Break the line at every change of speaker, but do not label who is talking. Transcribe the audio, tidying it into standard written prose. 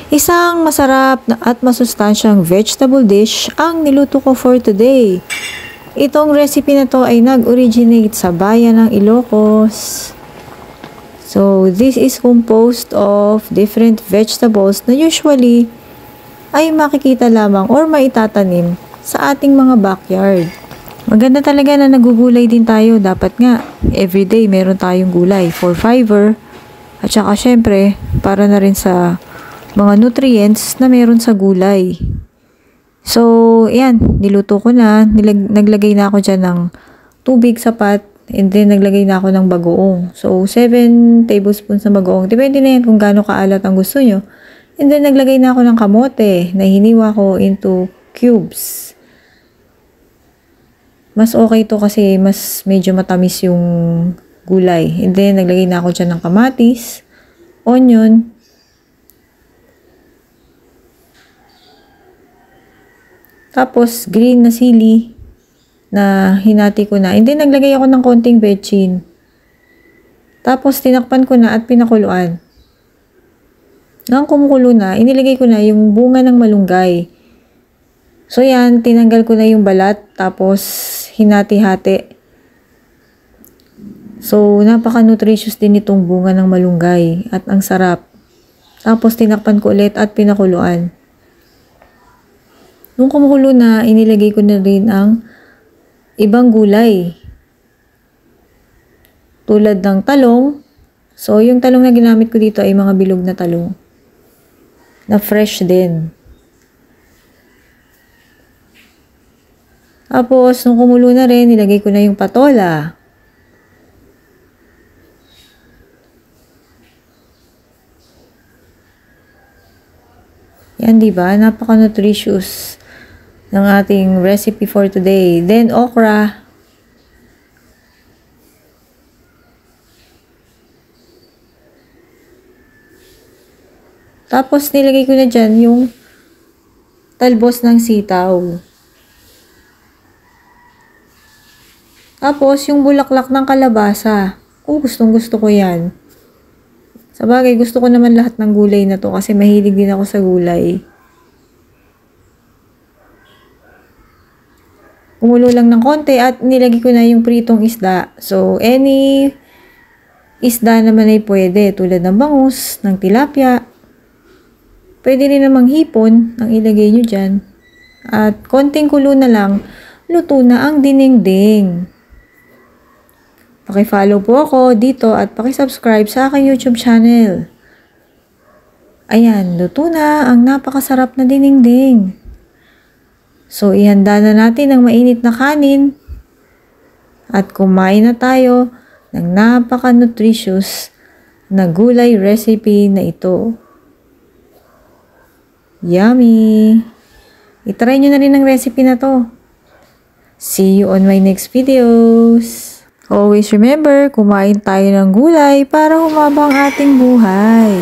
Isang masarap at masustansyang vegetable dish ang niluto ko for today. Itong recipe na to ay nag-originate sa bayan ng Ilocos. So, this is composed of different vegetables na usually ay makikita lamang or maitatanim sa ating mga backyard. Maganda talaga na nagugulay din tayo. Dapat nga, everyday meron tayong gulay for fiber. At saka syempre, para na rin sa mga nutrients na meron sa gulay. So, yan. Niluto ko na. Naglagay na ako dyan ng tubig sapat. And then, naglagay na ako ng bagoong. So, 7 tablespoons na bagoong. Depende na yan kung gaano kaalat ang gusto nyo. And then, naglagay na ako ng kamote na hiniwa ko into cubes. Mas okay to kasi mas medyo matamis yung gulay. And then, naglagay na ako dyan ng kamatis, onion, tapos green na sili na hinati ko na. And then, naglagay ako ng konting bechin. Tapos, tinakpan ko na at pinakuluan. Nang kumukulo na, inilagay ko na yung bunga ng malunggay. So, yan, tinanggal ko na yung balat. Tapos, hinati-hati. So, napaka-nutritious din itong bunga ng malunggay. At ang sarap. Tapos, tinakpan ko ulit at pinakuluan. Nung kumukulo na, inilagay ko na rin ang ibang gulay. Tulad ng talong. So, yung talong na ginamit ko dito ay mga bilog na talong. Na fresh din. Tapos, nung kumulo na rin, nilagay ko na yung patola. Yan, diba? Napaka-nutritious ng ating recipe for today. Then, okra. Tapos, nilagay ko na dyan yung talbos ng sitaw. Tapos, yung bulaklak ng kalabasa. Gustong gusto ko yan. Sabagay, gusto ko naman lahat ng gulay na to kasi mahilig din ako sa gulay. Kumulo lang ng konti at nilagay ko na yung pritong isda. So, any isda naman ay pwede. Tulad ng bangus, ng tilapia. Pwede rin namang hipon ang ilagay nyo dyan. At konting kulo na lang, luto na ang dinengdeng. Paki-follow po ako dito at paki-subscribe sa aking YouTube channel. Ayan, luto na ang napakasarap na dinengdeng. So, ihanda na natin ang mainit na kanin at kumain na tayo ng napaka-nutritious na gulay recipe na ito. Yummy! I-try nyo na rin ang recipe na to. See you on my next videos. Always remember, kumain tayo ng gulay para humaba ang ating buhay.